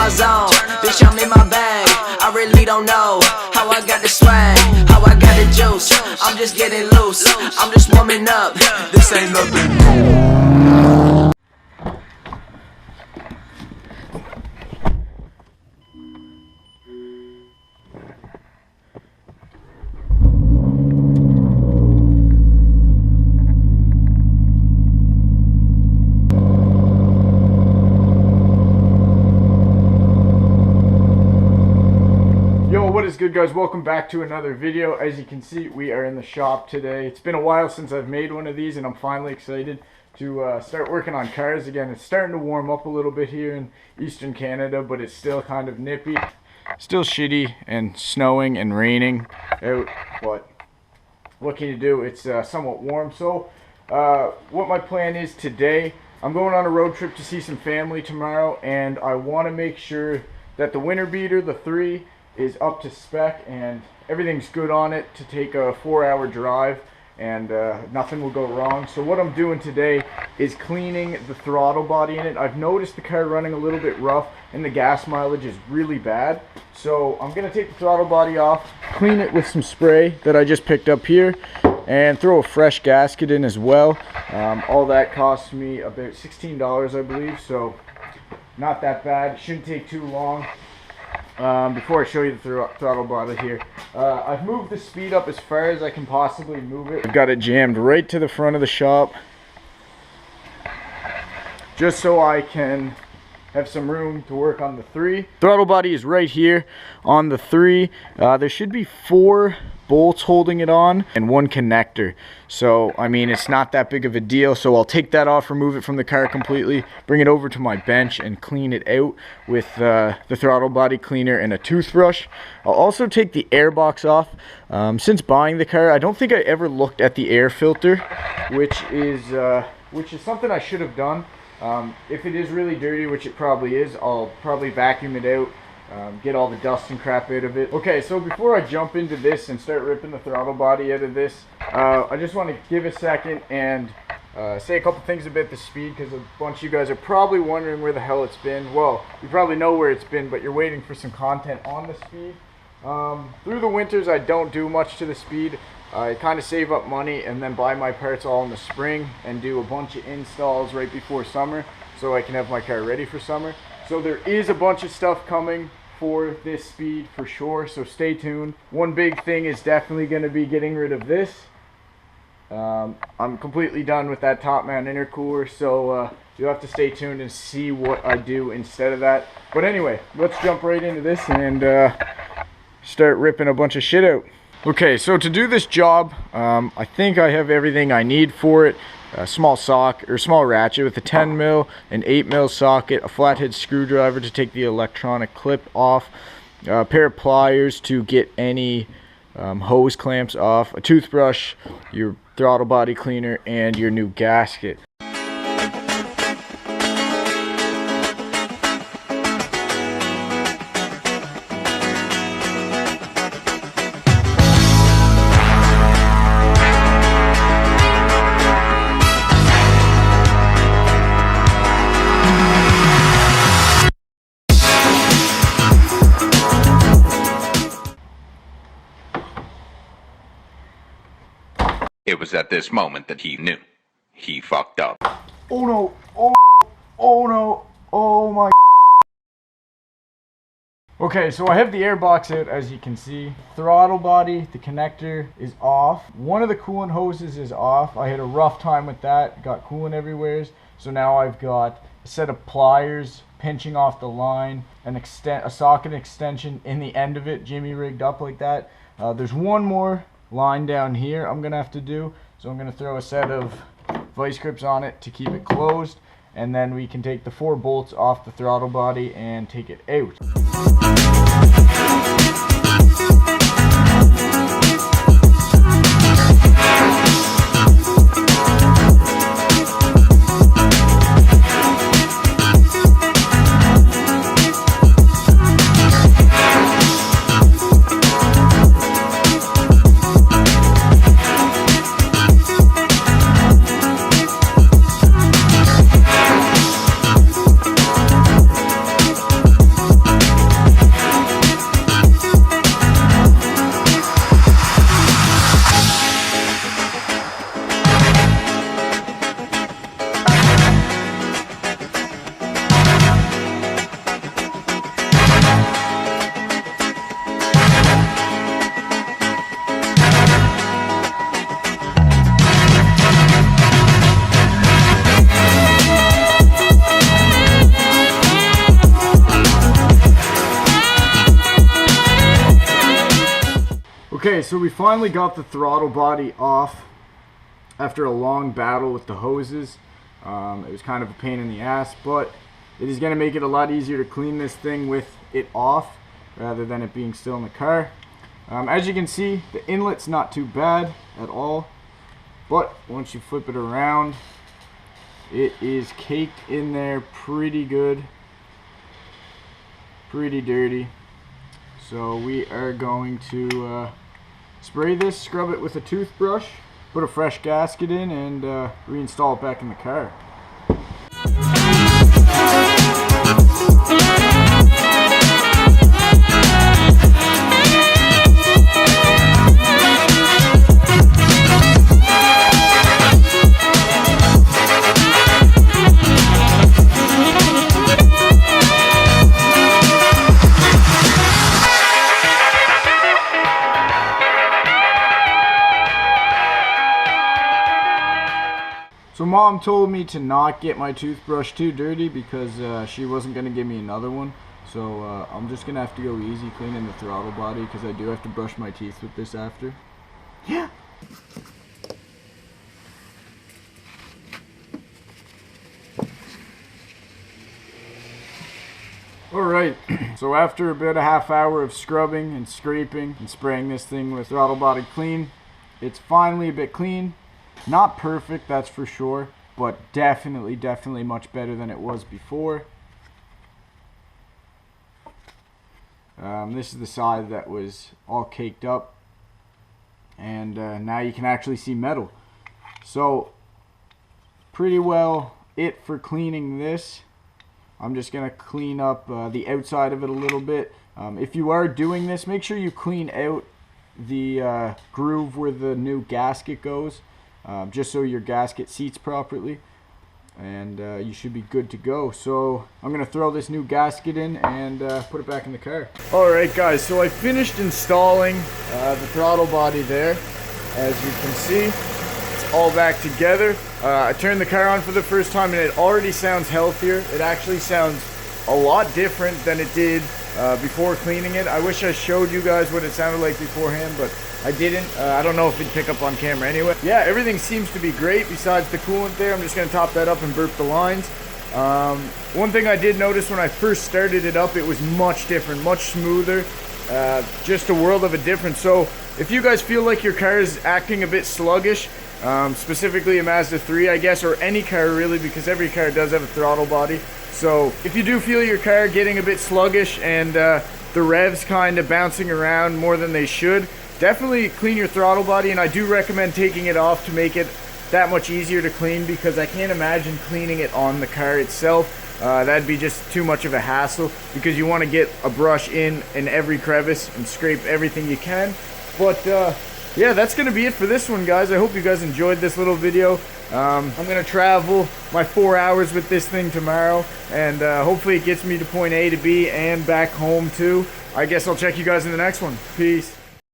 my zone. Bitch, I'm in my bag. I really don't know how I got the swag, how I got the juice. I'm just getting loose, I'm just warming up. This ain't nothing. What is good, guys? Welcome back to another video. As you can see, we are in the shop today. It's been a while since I've made one of these, and I'm finally excited to start working on cars again. It's starting to warm up a little bit here in Eastern Canada, but it's still kind of nippy. Still shitty and snowing and raining out, but what can you do? It's somewhat warm. So what my plan is today, I'm going on a road trip to see some family tomorrow, and I want to make sure that the winter beater, the 3, is up to spec and everything's good on it to take a 4-hour drive, and nothing will go wrong. So what I'm doing today is cleaning the throttle body in it. I've noticed the car running a little bit rough and the gas mileage is really bad. So I'm going to take the throttle body off, clean it with some spray that I just picked up here, and throw a fresh gasket in as well. All that cost me about $16, I believe, so not that bad. It shouldn't take too long. Before I show you the throttle body here, I've moved the speed up as far as I can possibly move it. I've got it jammed right to the front of the shop, just so I can have some room to work on the 3. Throttle body is right here on the 3. There should be 4 bolts holding it on and 1 connector. So I mean, it's not that big of a deal. So I'll take that off, remove it from the car completely, bring it over to my bench and clean it out with the throttle body cleaner and a toothbrush. I'll also take the air box off. Since buying the car, I don't think I ever looked at the air filter, which is something I should have done. If it is really dirty, which it probably is, I'll probably vacuum it out, get all the dust and crap out of it. Okay, so before I jump into this and start ripping the throttle body out of this, I just want to give a second and say a couple things about the speed, because a bunch of you guys are probably wondering where the hell it's been. Well, you probably know where it's been, but you're waiting for some content on the speed. Through the winters, I don't do much to the speed. I kind of save up money and then buy my parts all in the spring and do a bunch of installs right before summer so I can have my car ready for summer. So there is a bunch of stuff coming for this speed for sure, so stay tuned. One big thing is definitely going to be getting rid of this. I'm completely done with that top mount intercooler, so you'll have to stay tuned and see what I do instead of that. But anyway, let's jump right into this and start ripping a bunch of shit out. Okay, so to do this job, I think I have everything I need for it. A small small ratchet with a 10 mil, an 8 mil socket, a flathead screwdriver to take the electronic clip off, a pair of pliers to get any hose clamps off, a toothbrush, your throttle body cleaner, and your new gasket. It was at this moment that he knew. He fucked up. Oh no! Oh no! Oh my! Okay, so I have the air box out, as you can see. Throttle body, the connector is off. One of the coolant hoses is off. I had a rough time with that. Got coolant everywhere. So now I've got a set of pliers pinching off the line, a socket extension in the end of it, jimmy rigged up like that. There's one more line down here I'm gonna have to do, so I'm gonna throw a set of vice grips on it to keep it closed, and then we can take the 4 bolts off the throttle body and take it out. Okay, so we finally got the throttle body off after a long battle with the hoses. It was kind of a pain in the ass, but it is going to make it a lot easier to clean this thing with it off rather than it being still in the car. As you can see, the inlet's not too bad at all, but once you flip it around, it is caked in there pretty good, pretty dirty. So we are going to spray this, scrub it with a toothbrush, put a fresh gasket in, and reinstall it back in the car. So Mom told me to not get my toothbrush too dirty because she wasn't going to give me another one. So I'm just going to have to go easy cleaning the throttle body because I do have to brush my teeth with this after. Yeah. Alright, so after about a half hour of scrubbing and scraping and spraying this thing with throttle body clean, it's finally a bit clean. Not perfect, that's for sure, but definitely much better than it was before. This is the side that was all caked up, and now you can actually see metal. So, pretty well it for cleaning this. I'm just going to clean up the outside of it a little bit. If you are doing this, make sure you clean out the groove where the new gasket goes. Just so your gasket seats properly, and you should be good to go. So I'm gonna throw this new gasket in and put it back in the car. Alright guys, so I finished installing the throttle body there. As you can see, it's all back together. I turned the car on for the first time and it already sounds healthier. It actually sounds a lot different than it did before cleaning it. I wish I showed you guys what it sounded like beforehand, but I didn't. I don't know if it'd pick up on camera anyway. Yeah, everything seems to be great besides the coolant there. I'm just going to top that up and burp the lines. One thing I did notice when I first started it up, it was much different, much smoother. Just a world of a difference. So if you guys feel like your car is acting a bit sluggish, specifically a Mazda 3 I guess, or any car really, because every car does have a throttle body. So if you do feel your car getting a bit sluggish and the revs kind of bouncing around more than they should, definitely clean your throttle body, and I do recommend taking it off to make it that much easier to clean, because I can't imagine cleaning it on the car itself. That'd be just too much of a hassle, because you want to get a brush in every crevice and scrape everything you can. But yeah, that's going to be it for this one, guys. I hope you guys enjoyed this little video. I'm going to travel my 4 hours with this thing tomorrow, and hopefully it gets me to point A to B and back home too. I guess I'll check you guys in the next one. Peace.